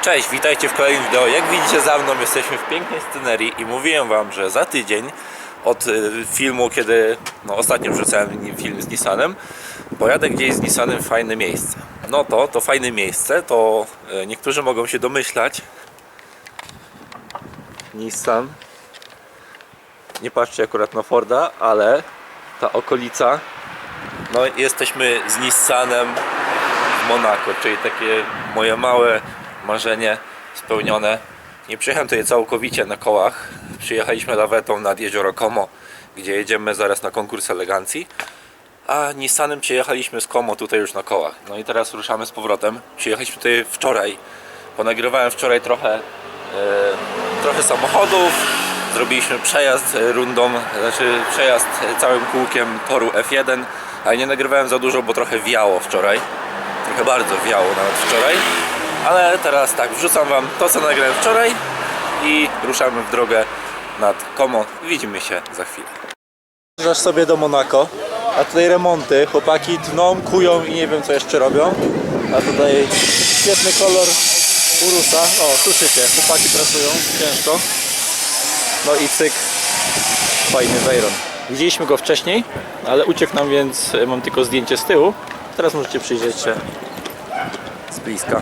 Cześć, witajcie w kolejnym wideo. Jak widzicie za mną jesteśmy w pięknej scenerii i mówiłem wam, że za tydzień od filmu, kiedy ostatnio wrzucałem film z Nissanem, pojadę gdzieś z Nissanem w fajne miejsce. No to fajne miejsce, to niektórzy mogą się domyślać. Nissan. Nie patrzcie akurat na Forda, ale ta okolica. No jesteśmy z Nissanem w Monako, czyli takie moje małe marzenie spełnione. Nie przyjechałem tutaj całkowicie na kołach. Przyjechaliśmy lawetą nad jezioro Como, gdzie jedziemy zaraz na konkurs elegancji. A Nissanem przyjechaliśmy z Como tutaj już na kołach. No i teraz ruszamy z powrotem. Przyjechaliśmy tutaj wczoraj. Ponagrywałem wczoraj trochę samochodów. Zrobiliśmy przejazd rundą, znaczy przejazd całym kółkiem toru F1. Ale nie nagrywałem za dużo, bo trochę wiało wczoraj. Trochę bardzo wiało nawet wczoraj. Ale teraz tak, wrzucam wam to, co nagrałem wczoraj i ruszamy w drogę nad Como. Widzimy się za chwilę. Zasz sobie do Monako, a tutaj remonty. Chłopaki tną, kują i nie wiem co jeszcze robią. A tutaj świetny kolor Urusa. O, słyszycie, chłopaki pracują ciężko. No i cyk, fajny Veyron. Widzieliśmy go wcześniej, ale uciekł nam, więc mam tylko zdjęcie z tyłu. Teraz możecie przyjrzeć się z bliska.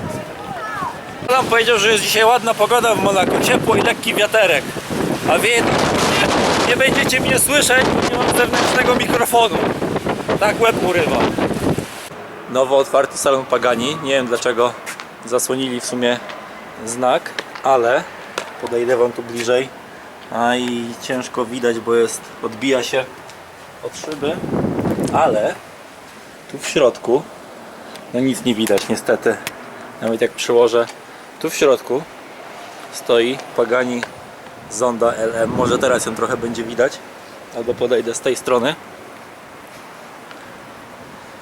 Adam powiedział, że jest dzisiaj ładna pogoda w Monako, ciepło i lekki wiaterek. A więc nie będziecie mnie słyszeć, bo nie mam zewnętrznego mikrofonu. Tak łeb urywa. Nowo otwarty salon Pagani. Nie wiem dlaczego zasłonili w sumie znak, ale podejdę wam tu bliżej. A i ciężko widać, bo odbija się od szyby, ale tu w środku no nic nie widać niestety. Nawet jak przyłożę, tu w środku stoi Pagani Zonda LM. Może teraz ją trochę będzie widać, albo podejdę z tej strony.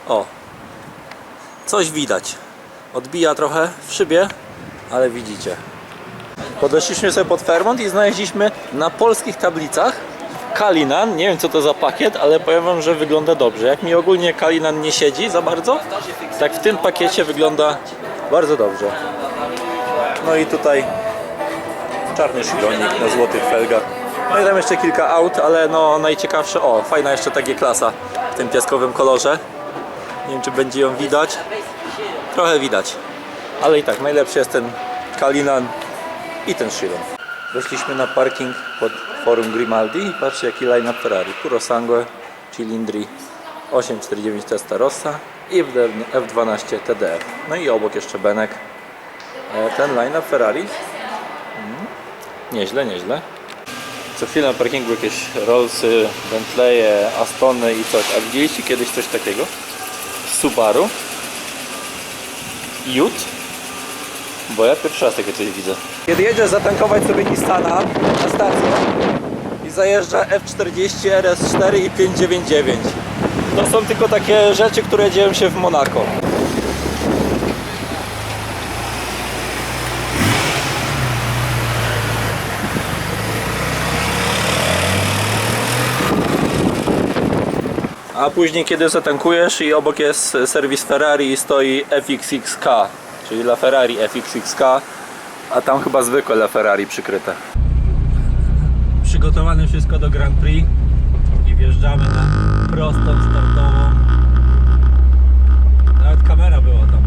O, coś widać. Odbija trochę w szybie, ale widzicie. Podeszliśmy sobie pod Fairmont i znaleźliśmy na polskich tablicach Cullinan. Nie wiem co to za pakiet, ale powiem wam, że wygląda dobrze. Jak mi ogólnie Cullinan nie siedzi za bardzo, tak w tym pakiecie wygląda bardzo dobrze. No i tutaj czarny Chironik na złotych felgach. No i tam jeszcze kilka aut, ale no najciekawsze, o fajna jeszcze ta G-klasa w tym piaskowym kolorze. Nie wiem czy będzie ją widać. Trochę widać, ale i tak najlepszy jest ten Cullinan i ten Chiron. Weszliśmy na parking pod Forum Grimaldi i patrzcie jaki line-up Ferrari. Puro Sangue, Cilindri 849 Testarossa i F12 TDF. No i obok jeszcze Benek. Ten line-up Ferrari nieźle, nieźle. Co chwilę na parkingu jakieś Rollsy, Bentleye, Astony i coś. A widzieliście kiedyś coś takiego? Subaru? Jut? Bo ja pierwszy raz takie coś widzę. Kiedy jedziesz zatankować sobie Nissana na stację i zajeżdża F40, RS4 i 599. To są tylko takie rzeczy, które dzieją się w Monako. A później kiedy zatankujesz i obok jest serwis Ferrari i stoi FXXK, czyli La Ferrari FXXK, a tam chyba zwykłe La Ferrari przykryte. Przygotowane wszystko do Grand Prix i wjeżdżamy na prostą startową. Nawet kamera była tam.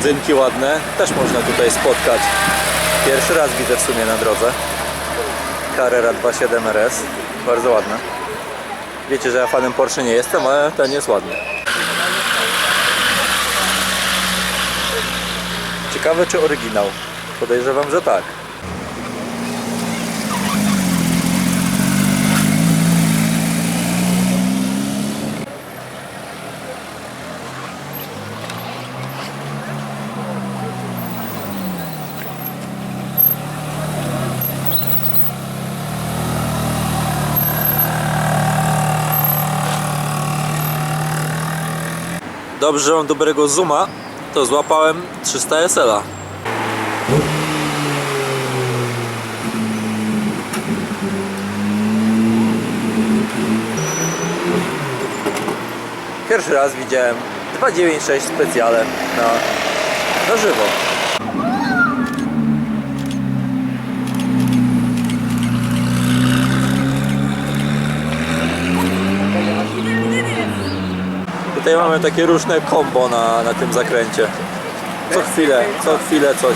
limuzynki ładne też można tutaj spotkać. Pierwszy raz widzę w sumie na drodze. Carrera 2.7 RS, bardzo ładna. Wiecie, że ja fanem Porsche nie jestem, ale ten jest ładny. Ciekawe, czy oryginał. Podejrzewam, że tak. Dobrze, że mam dobrego zooma, to złapałem 300 SL-a. Pierwszy raz widziałem 296 specjalem na żywo. Tutaj mamy takie różne combo na tym zakręcie. Co chwilę coś.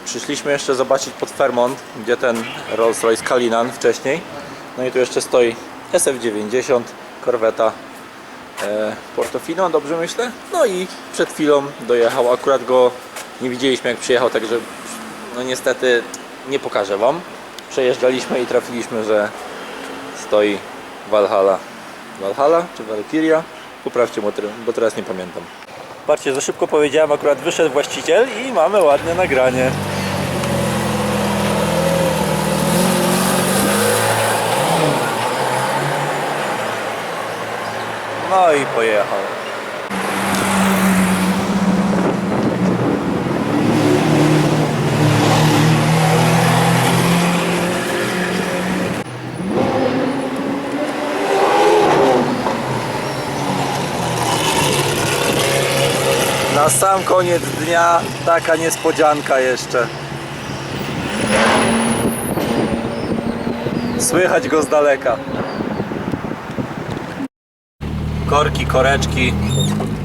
Przyszliśmy jeszcze zobaczyć pod Fairmont, gdzie ten Rolls-Royce Cullinan wcześniej. No i tu jeszcze stoi SF90, korweta Portofino, dobrze myślę? No i przed chwilą dojechał, akurat go nie widzieliśmy jak przyjechał, także no niestety nie pokażę wam. Przejeżdżaliśmy i trafiliśmy, że stoi Valhalla. Valhalla czy Valkyria? Poprawcie, bo teraz nie pamiętam. Patrzcie, za szybko powiedziałem, akurat wyszedł właściciel i mamy ładne nagranie. No i pojechał. Na sam koniec dnia taka niespodzianka jeszcze. Słychać go z daleka. Korki, koreczki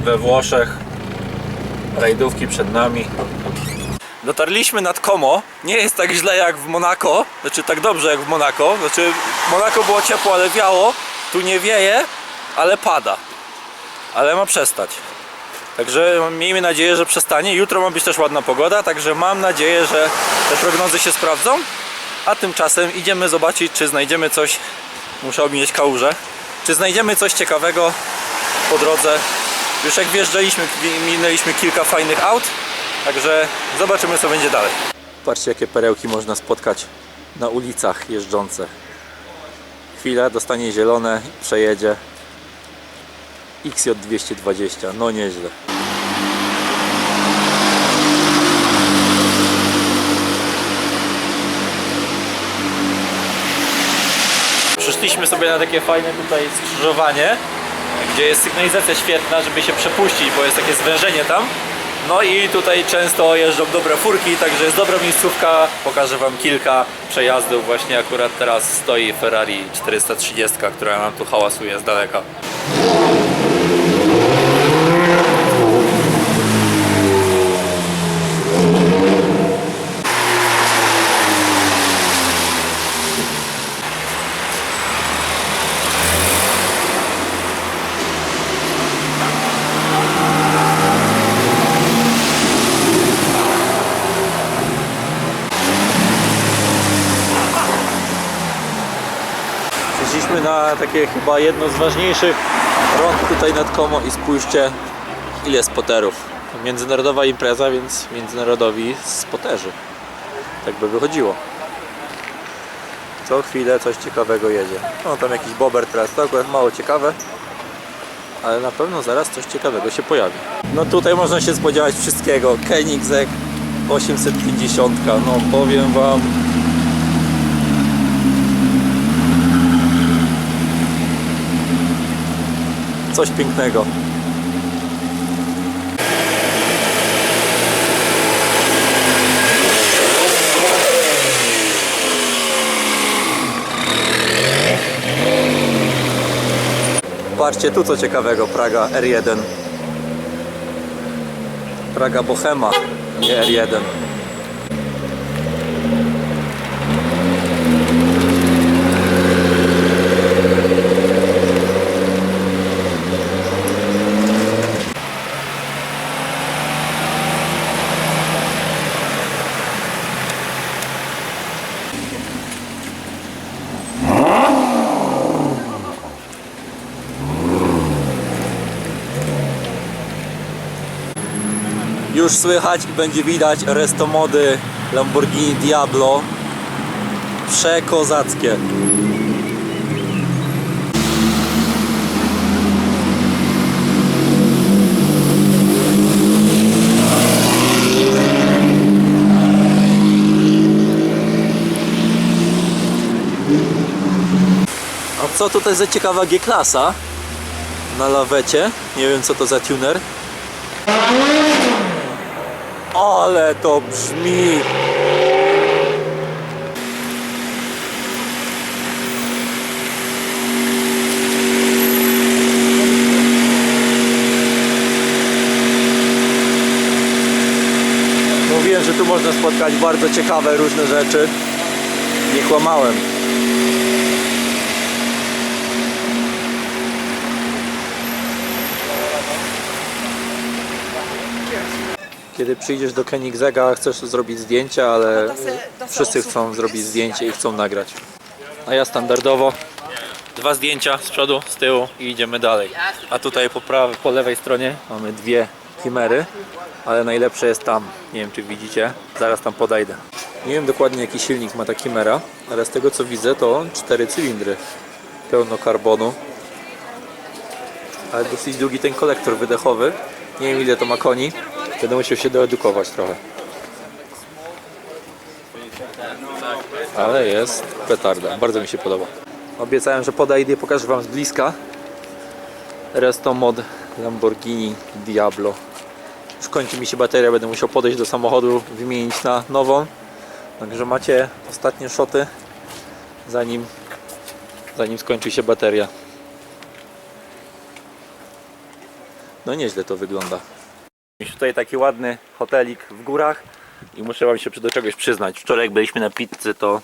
we Włoszech. Rajdówki przed nami. Dotarliśmy nad Como. Nie jest tak źle jak w Monako. Znaczy tak dobrze jak w Monako. Znaczy w Monako było ciepło, ale wiało. Tu nie wieje, ale pada. Ale ma przestać. Także miejmy nadzieję, że przestanie. Jutro ma być też ładna pogoda, także mam nadzieję, że te prognozy się sprawdzą. A tymczasem idziemy zobaczyć, czy znajdziemy coś. Muszę ominąć kałużę. Czy znajdziemy coś ciekawego po drodze. Już jak wjeżdżaliśmy, minęliśmy kilka fajnych aut. Także zobaczymy, co będzie dalej. Patrzcie, jakie perełki można spotkać na ulicach jeżdżące. Chwila, dostanie zielone, przejedzie. XJ220, no nieźle. Przyszliśmy sobie na takie fajne tutaj skrzyżowanie, gdzie jest sygnalizacja świetna, żeby się przepuścić, bo jest takie zwężenie tam. No i tutaj często jeżdżą dobre furki, także jest dobra miejscówka. Pokażę wam kilka przejazdów. Właśnie akurat teraz stoi Ferrari 430, która nam tu hałasuje z daleka. Przyszliśmy na takie chyba jedno z ważniejszych rond tutaj nad Como i spójrzcie, ile spoterów. Międzynarodowa impreza, więc międzynarodowi spoterzy. Tak by wychodziło. Co chwilę coś ciekawego jedzie. No tam jakiś bober teraz, to akurat mało ciekawe, ale na pewno zaraz coś ciekawego się pojawi. No tutaj można się spodziewać wszystkiego. Koenigsegg, 850, no powiem wam, coś pięknego. Patrzcie tu co ciekawego, Praga R1. Praga Bohema, nie R1. Już słychać i będzie widać restomody Lamborghini Diablo. Przekozackie. A co tutaj za ciekawa G-klasa na lawecie? Nie wiem co to za tuner. Ale to brzmi! Mówiłem, że tu można spotkać bardzo ciekawe różne rzeczy. Nie kłamałem. Kiedy przyjdziesz do Koenigsegga, chcesz zrobić zdjęcia, ale wszyscy chcą zrobić zdjęcie i chcą nagrać. A ja standardowo 2 zdjęcia z przodu, z tyłu i idziemy dalej. A tutaj po lewej stronie mamy 2 Chimery, ale najlepsze jest tam. Nie wiem czy widzicie, zaraz tam podejdę. Nie wiem dokładnie jaki silnik ma ta Chimera, ale z tego co widzę to 4 cylindry. Pełno karbonu. Ale dosyć długi ten kolektor wydechowy. Nie wiem ile to ma koni. Będę musiał się doedukować trochę. Ale jest petarda. Bardzo mi się podoba. Obiecałem, że podejdę i pokażę wam z bliska. Resto mod Lamborghini Diablo. Już kończy mi się bateria. Będę musiał podejść do samochodu, wymienić na nową. Także macie ostatnie szoty zanim skończy się bateria. No nieźle to wygląda. Tutaj taki ładny hotelik w górach i muszę wam się do czegoś przyznać. Wczoraj jak byliśmy na pizzy, to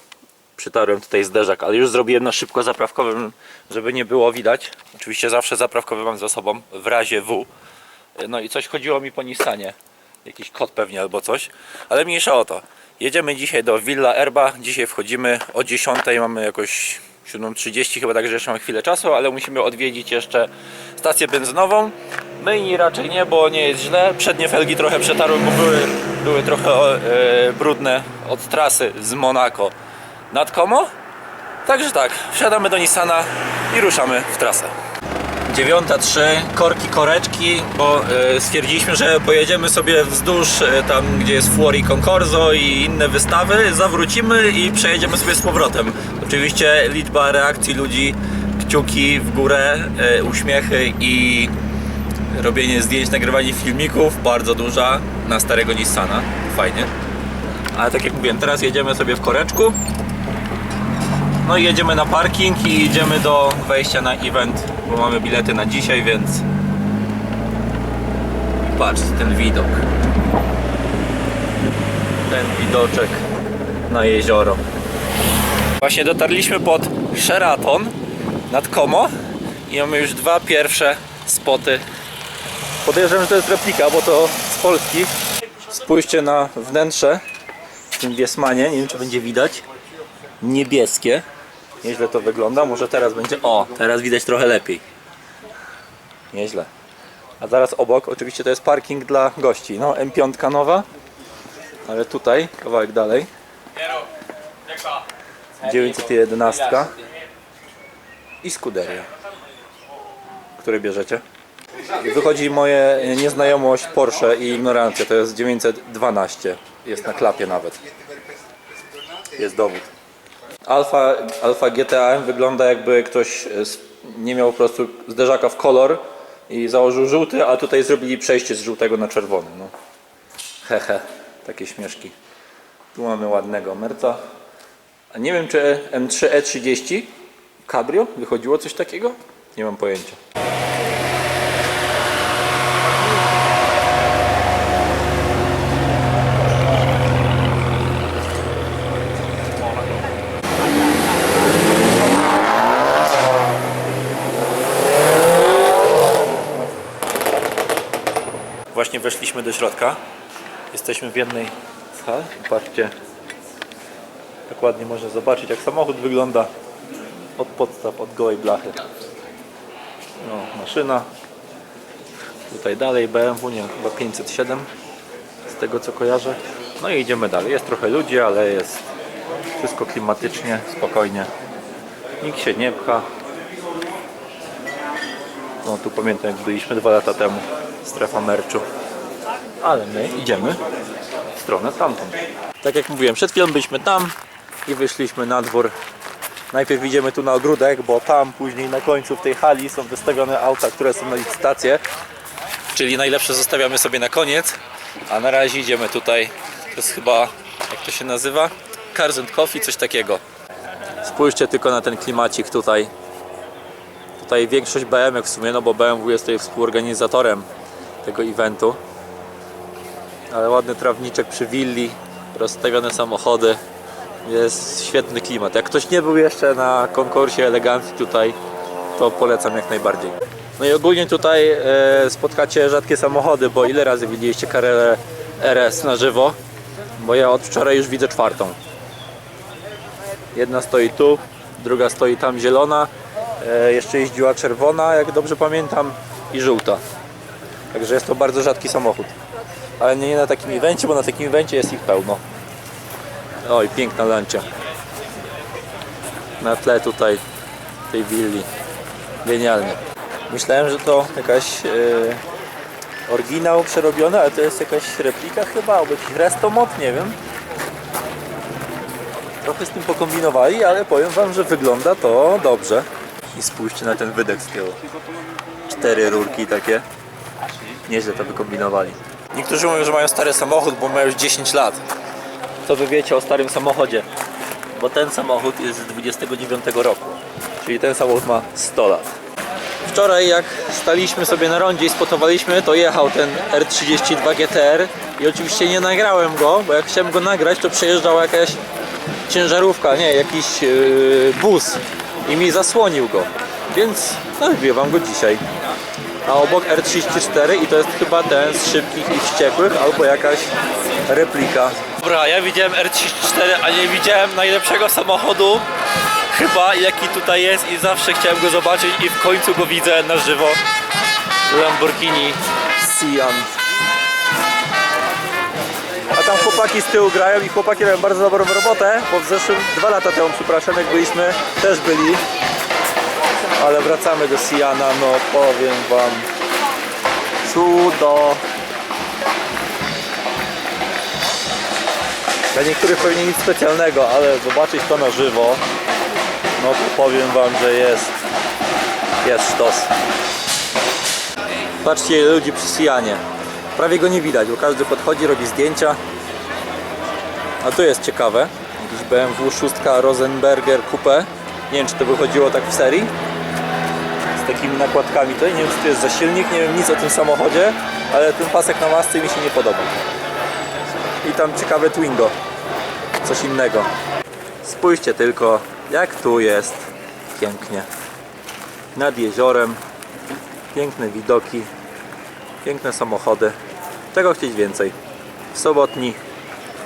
przytarłem tutaj zderzak, ale już zrobiłem na szybko zaprawkowym, żeby nie było widać. Oczywiście zawsze zaprawkowy mam za sobą w razie W. No i coś chodziło mi po Nissanie. Jakiś kod pewnie albo coś, ale mniejsza o to. Jedziemy dzisiaj do Villa Erba. Dzisiaj wchodzimy o 10, mamy jakoś 7:30 chyba, także jeszcze mamy chwilę czasu, ale musimy odwiedzić jeszcze stację benzynową. Myjni raczej nie, bo nie jest źle. Przednie felgi trochę przetarły, bo były trochę brudne od trasy z Monako nad Como. Także tak, wsiadamy do Nissana i ruszamy w trasę. 9:03, korki, koreczki, bo stwierdziliśmy, że pojedziemy sobie wzdłuż tam, gdzie jest Fuori Concorso i inne wystawy, zawrócimy i przejedziemy sobie z powrotem. Oczywiście liczba reakcji ludzi, kciuki w górę, uśmiechy i robienie zdjęć, nagrywanie filmików bardzo duża na starego Nissana, fajnie. Ale tak jak mówiłem, teraz jedziemy sobie w koreczku. No i jedziemy na parking i idziemy do wejścia na event, bo mamy bilety na dzisiaj, więc patrz ten widok. Ten widoczek na jezioro. Właśnie dotarliśmy pod Sheraton nad Como i mamy już 2 pierwsze spoty. Podejrzewam, że to jest replika, bo to z Polski. Spójrzcie na wnętrze w tym Wiesmanie, nie wiem czy będzie widać. Niebieskie. Nieźle to wygląda, może teraz będzie... O, teraz widać trochę lepiej. Nieźle. A zaraz obok, oczywiście to jest parking dla gości. No, M5 nowa. Ale tutaj, kawałek dalej 911 i Scuderia. Które bierzecie? Wychodzi moje nieznajomość Porsche i ignorancja. To jest 912. Jest na klapie nawet. Jest dowód. Alfa GTA wygląda, jakby ktoś nie miał po prostu zderzaka w kolor i założył żółty, a tutaj zrobili przejście z żółtego na czerwony. No. Hehe, takie śmieszki. Tu mamy ładnego Merca. A nie wiem, czy M3 E30 Cabrio wychodziło coś takiego? Nie mam pojęcia. Właśnie weszliśmy do środka. Jesteśmy w jednej z hal. Patrzcie, tak ładnie można zobaczyć, jak samochód wygląda od podstaw, od gołej blachy. No, maszyna. Tutaj dalej BMW, nie, chyba 507 z tego co kojarzę. No i idziemy dalej. Jest trochę ludzi, ale jest wszystko klimatycznie, spokojnie. Nikt się nie pcha. No tu pamiętam, jak byliśmy 2 lata temu. Strefa merchu. Ale my idziemy w stronę tamtą. Tak jak mówiłem, przed chwilą byliśmy tam i wyszliśmy na dwór. Najpierw idziemy tu na ogródek, bo tam później na końcu w tej hali są wystawione auta, które są na licytację. Czyli najlepsze zostawiamy sobie na koniec. A na razie idziemy tutaj. To jest chyba, jak to się nazywa? Cars and Coffee, coś takiego. Spójrzcie tylko na ten klimacik tutaj. Tutaj większość BMW w sumie, no bo BMW jest tutaj współorganizatorem tego eventu. Ale ładny trawniczek przy willi, rozstawione samochody. Jest świetny klimat. Jak ktoś nie był jeszcze na konkursie elegancji tutaj, to polecam jak najbardziej. No i ogólnie tutaj spotkacie rzadkie samochody, bo ile razy widzieliście Carrera RS na żywo? Bo ja od wczoraj już widzę 4. Jedna stoi tu, druga stoi tam zielona, jeszcze jeździła czerwona, jak dobrze pamiętam, i żółta. Także jest to bardzo rzadki samochód. Ale nie na takim evencie, bo na takim evencie jest ich pełno. Oj, piękna lancia. Na tle tutaj tej willi. Genialnie. Myślałem, że to jakaś oryginał przerobiony, ale to jest jakaś replika chyba, albo jakiś restomod, nie wiem. Trochę z tym pokombinowali, ale powiem wam, że wygląda to dobrze. I spójrzcie na ten wydech z tyłu. 4 rurki takie. Nieźle to wykombinowali. Niektórzy mówią, że mają stary samochód, bo mają już 10 lat. Co wy wiecie o starym samochodzie? Bo ten samochód jest z 29 roku. Czyli ten samochód ma 100 lat. Wczoraj jak staliśmy sobie na rondzie i spotowaliśmy, to jechał ten R32 GTR i oczywiście nie nagrałem go, bo jak chciałem go nagrać, to przejeżdżała jakaś ciężarówka, nie, jakiś bus i mi zasłonił go. Więc nagrywam go dzisiaj. A obok R34 i to jest chyba ten z Szybkich i Wściekłych, albo jakaś replika. Dobra, ja widziałem R34, a nie widziałem najlepszego samochodu chyba, jaki tutaj jest, i zawsze chciałem go zobaczyć i w końcu go widzę na żywo. Lamborghini Sian. A tam chłopaki z tyłu grają i chłopaki robią bardzo dobrą robotę, bo w zeszłym 2 lata temu, przepraszam, jak byliśmy, też byli. Ale wracamy do Siana, no powiem wam, cudo. Dla niektórych pewnie nic specjalnego, ale zobaczyć to na żywo, no to powiem wam, że jest sztos. Patrzcie, ile ludzi przy Sianie. Prawie go nie widać, bo każdy podchodzi, robi zdjęcia. A tu jest ciekawe, jakiś BMW 6 Rosenberger Coupe. Nie wiem, czy to wychodziło tak w serii. Z takimi nakładkami tutaj, nie wiem, co to jest za silnik, nie wiem nic o tym samochodzie, ale ten pasek na masce mi się nie podoba. I tam ciekawe Twingo, coś innego. Spójrzcie tylko, jak tu jest pięknie. Nad jeziorem, piękne widoki, piękne samochody. Czego chcieć więcej? Sobotni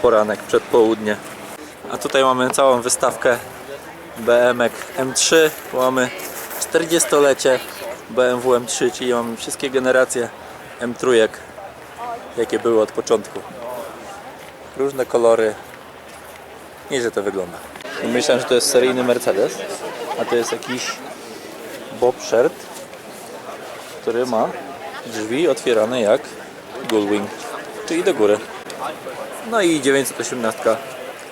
poranek, przedpołudnie. A tutaj mamy całą wystawkę BMW M3, mamy 40-lecie BMW M3, czyli mamy wszystkie generacje M3, jakie były od początku. Różne kolory. Nieźle to wygląda. Myślałem, że to jest seryjny Mercedes, a to jest jakiś Bob Shirt, który ma Drzwi otwierane jak Gullwing, czyli do góry. No i 918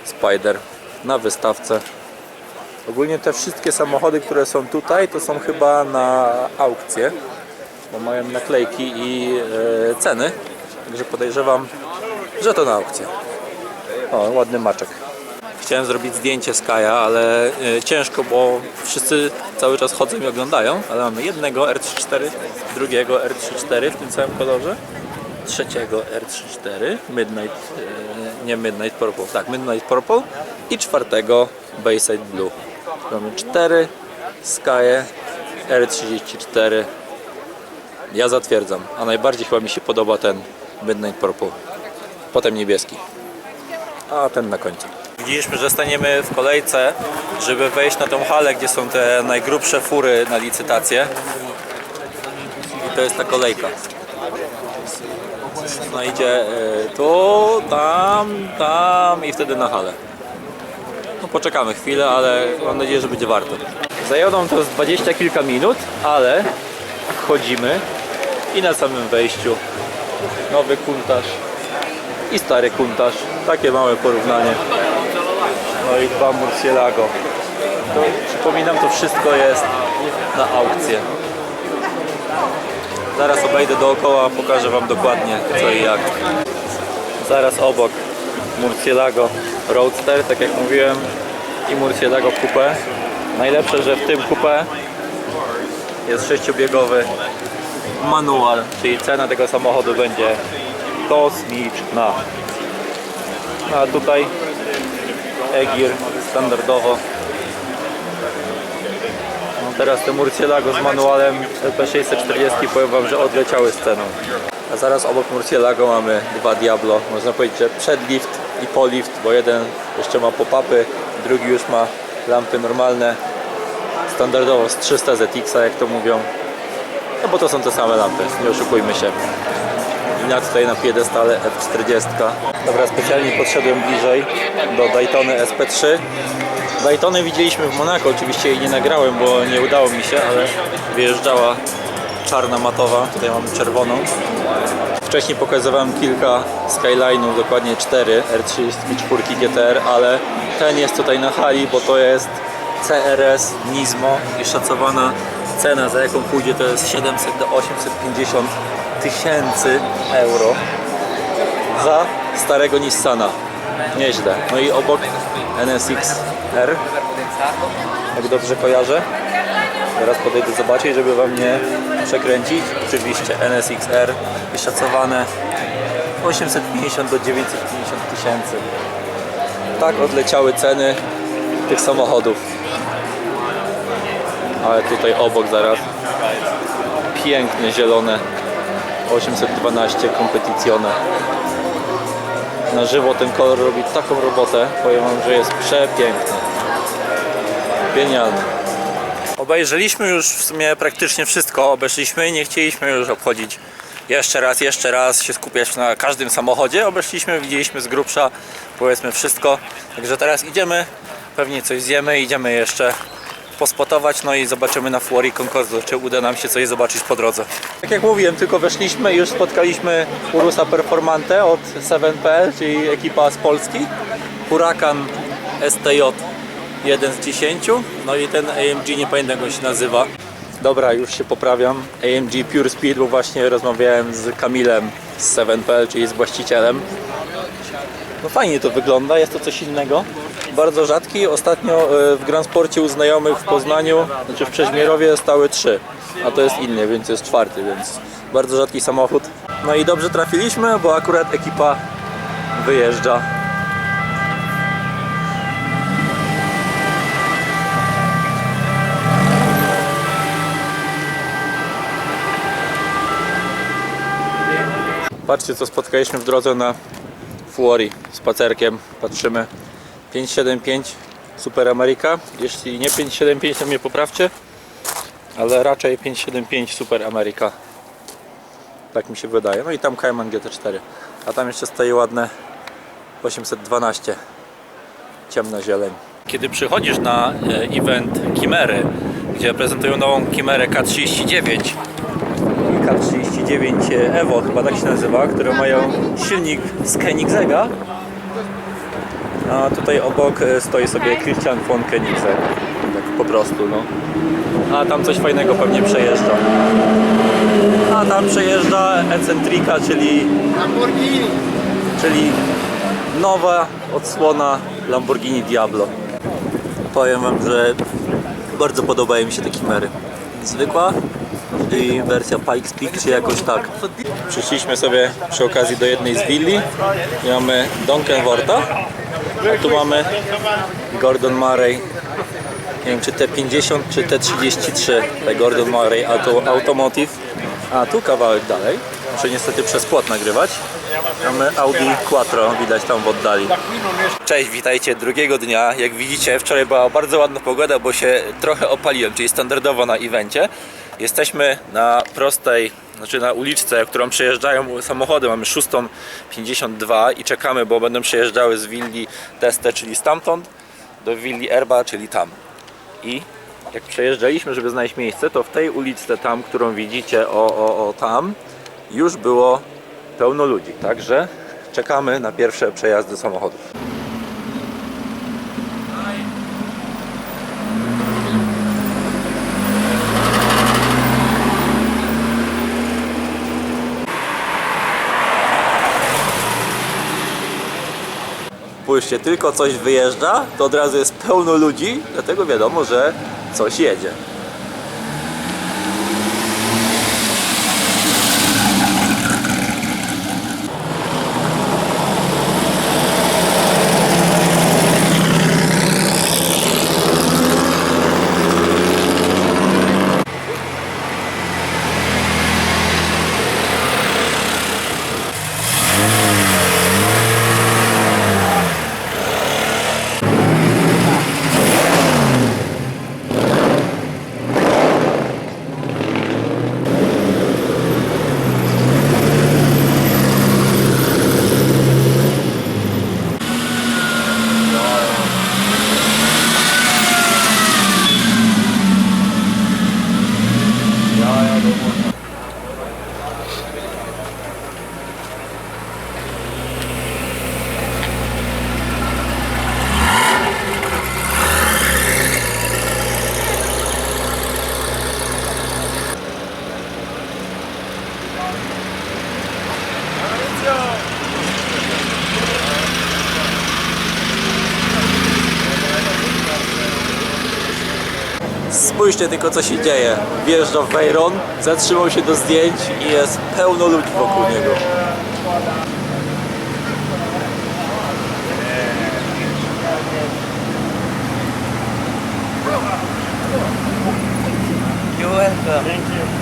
Spider na wystawce. Ogólnie te wszystkie samochody, które są tutaj, to są chyba na aukcję, bo mają naklejki i ceny. Także podejrzewam, że to na aukcję. O, ładny maczek. Chciałem zrobić zdjęcie Skya, ale ciężko, bo wszyscy cały czas chodzą i oglądają. Ale mamy jednego R34, drugiego R34 w tym samym kolorze, trzeciego R34, Midnight, nie Midnight Purple, tak, Midnight Purple i czwartego Bayside Blue. Mamy 4 Skye R34. Ja zatwierdzam, a najbardziej chyba mi się podoba ten Midnight Purple. Potem niebieski, a ten na końcu. Widzieliśmy, że staniemy w kolejce, żeby wejść na tą halę, gdzie są te najgrubsze fury na licytację. I to jest ta kolejka. No idzie tu, tam i wtedy na halę. No poczekamy chwilę, ale mam nadzieję, że będzie warto. Zajęło to z 20 kilka minut, ale wchodzimy i na samym wejściu nowy Countach i stary Countach. Takie małe porównanie. No i dwa Murcielago. To, przypominam, to wszystko jest na aukcję. Zaraz obejdę dookoła, pokażę Wam dokładnie co i jak. Zaraz obok Murcielago Roadster, tak jak mówiłem, i Murcielago Coupé. Najlepsze, że w tym Coupé jest 6-biegowy manual, czyli cena tego samochodu będzie kosmiczna. No a tutaj Egir standardowo. No teraz te Murcielago z manualem LP640, powiem Wam, że odleciały z ceną. A zaraz obok Murcielago mamy dwa Diablo. Można powiedzieć, że przedlift i polift, bo jeden jeszcze ma pop-upy, drugi już ma lampy normalne. Standardowo z 300 ZX, jak to mówią. No bo to są te same lampy, nie oszukujmy się. I tutaj na piedestale F40. Dobra, specjalnie podszedłem bliżej do Daytony SP3. Daytony widzieliśmy w Monako, oczywiście jej nie nagrałem, bo nie udało mi się, ale wyjeżdżała czarna matowa, tutaj mamy czerwoną. Wcześniej pokazywałem kilka Skyline'ów, dokładnie 4 R34 GTR, ale ten jest tutaj na hali, bo to jest CRS Nismo i szacowana cena, za jaką pójdzie, to jest 700 do 850 tysięcy euro za starego Nissana. Nieźle. No i obok NSX R, jak dobrze kojarzę. Teraz podejdę zobaczyć, żeby Wam nie przekręcić. Oczywiście NSX R wyszacowane 850 do 950 tysięcy. Tak odleciały ceny tych samochodów. Ale tutaj obok zaraz piękne zielone 812 Competizione. Na żywo ten kolor robi taką robotę, powiem Wam, że jest przepiękny. Genialny. Obejrzeliśmy już w sumie praktycznie wszystko, obeszliśmy i nie chcieliśmy już obchodzić jeszcze raz się skupiać na każdym samochodzie. Obeszliśmy, widzieliśmy z grubsza, powiedzmy, wszystko. Także teraz idziemy, pewnie coś zjemy, idziemy jeszcze pospotować, no i zobaczymy na Fuori Concorso, czy uda nam się coś zobaczyć po drodze. Tak jak mówiłem, tylko weszliśmy i już spotkaliśmy Urusa Performante od 7PL, czyli ekipa z Polski. Huracan STJ 1 z 10, no i ten AMG, nie pamiętam jak on się nazywa. Dobra, już się poprawiam. AMG Pure Speed, bo właśnie rozmawiałem z Kamilem z 7PL, czyli z właścicielem. No fajnie to wygląda, jest to coś innego. Bardzo rzadki. Ostatnio w Grand Sporcie u znajomych w Poznaniu, znaczy w Przeźmierowie, stały 3, a to jest inny, więc jest 4, więc bardzo rzadki samochód. No i dobrze trafiliśmy, bo akurat ekipa wyjeżdża. Patrzcie, co spotkaliśmy w drodze na Fuori. Spacerkiem patrzymy. 575 Super America. Jeśli nie 575, to mnie poprawcie, ale raczej 575 Super America. Tak mi się wydaje. No i tam Cayman GT4. A tam jeszcze stoi ładne 812. Ciemna zieleń. Kiedy przychodzisz na event Chimery, gdzie prezentują nową Chimerę K39 i K39 Evo, chyba tak się nazywa, które mają silnik z Koenigsegga. A tutaj obok stoi sobie Christian von Koenigsegg. Tak po prostu, no. A tam coś fajnego pewnie przejeżdża. A tam przejeżdża Eccentrica, czyli nowa odsłona Lamborghini Diablo. Powiem wam, że bardzo podobają mi się te Chimery. Zwykła i wersja Pikes Peak, czy jakoś tak. Przyszliśmy sobie przy okazji do jednej z willi i mamy Donkenworta, a tu mamy Gordon Murray, nie wiem czy T50 czy T33, te Gordon Murray Automotive, a tu kawałek dalej, muszę niestety przez płot nagrywać, mamy Audi Quattro, widać tam w oddali. Cześć, witajcie drugiego dnia. Jak widzicie, wczoraj była bardzo ładna pogoda, bo się trochę opaliłem, czyli standardowo na evencie. Jesteśmy na prostej, znaczy na uliczce, którą przejeżdżają samochody. Mamy 6:52 i czekamy, bo będą przejeżdżały z willi Teste, czyli stamtąd, do willi Erba, czyli tam. I jak przejeżdżaliśmy, żeby znaleźć miejsce, to w tej uliczce tam, którą widzicie, tam, już było pełno ludzi. Także czekamy na pierwsze przejazdy samochodów. Spójrzcie, tylko coś wyjeżdża, to od razu jest pełno ludzi, dlatego wiadomo, że coś jedzie. Spójrzcie tylko, co się dzieje. Wjeżdża w Veyron, zatrzymał się do zdjęć i jest pełno ludzi wokół niego. You're welcome. Thank you.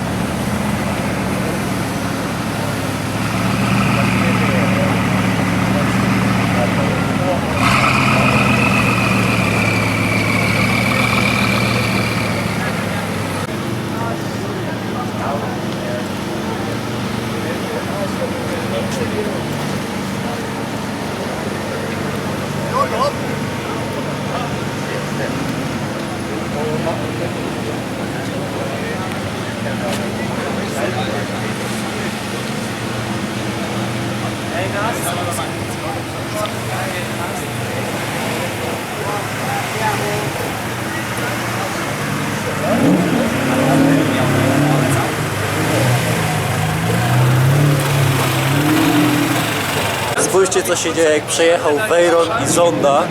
Spójrzcie, co się dzieje, jak przejechał Veyron i Zonda.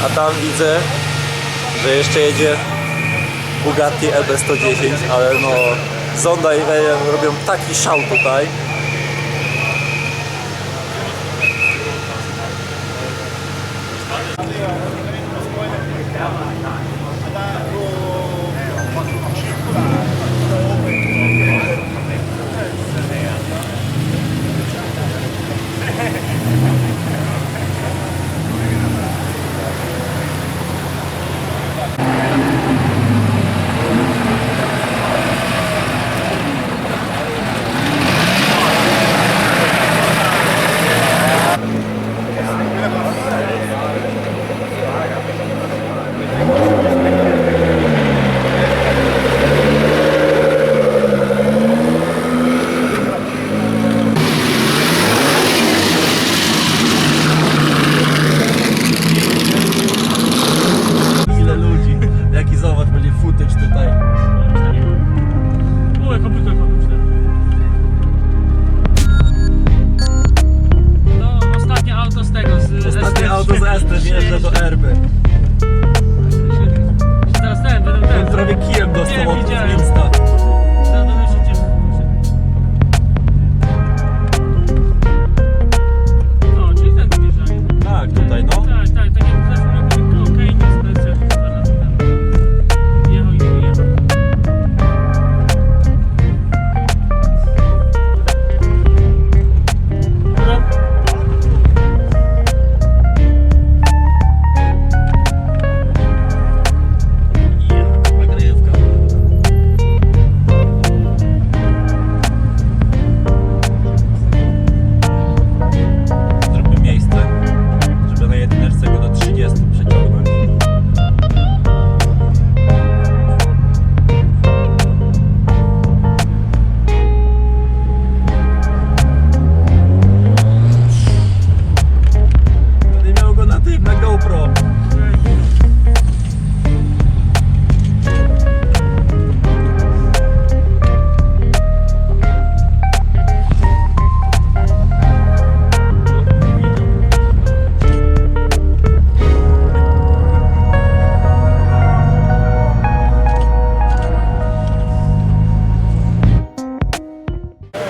A tam widzę, że jeszcze jedzie Bugatti EB110, ale no Zonda i Veyron robią taki szał tutaj.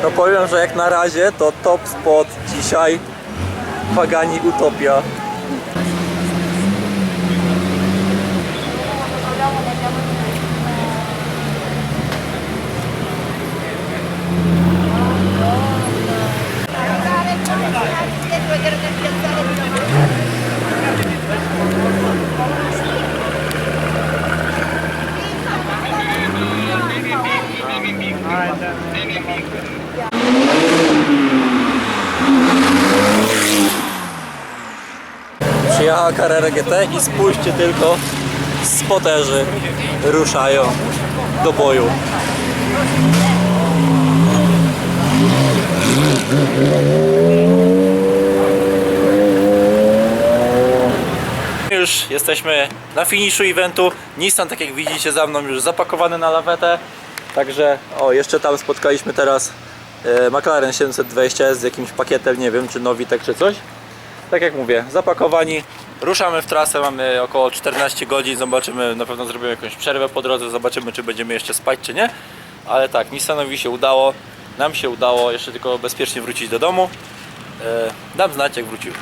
No powiem, że jak na razie to top spot dzisiaj Pagani Utopia. Przyjechała Carrera GT i spójrzcie tylko, spoterzy ruszają do boju. Już jesteśmy na finiszu eventu. Nissan, tak jak widzicie za mną, już zapakowany na lawetę. Także o, jeszcze tam spotkaliśmy teraz McLaren 720S z jakimś pakietem, nie wiem czy Nowitek czy coś. Tak jak mówię, zapakowani. Ruszamy w trasę, mamy około 14 godzin, zobaczymy, na pewno zrobimy jakąś przerwę po drodze, zobaczymy czy będziemy jeszcze spać czy nie. Ale tak, Nissanowi się udało, nam się udało jeszcze tylko bezpiecznie wrócić do domu. Dam znać jak wrócił.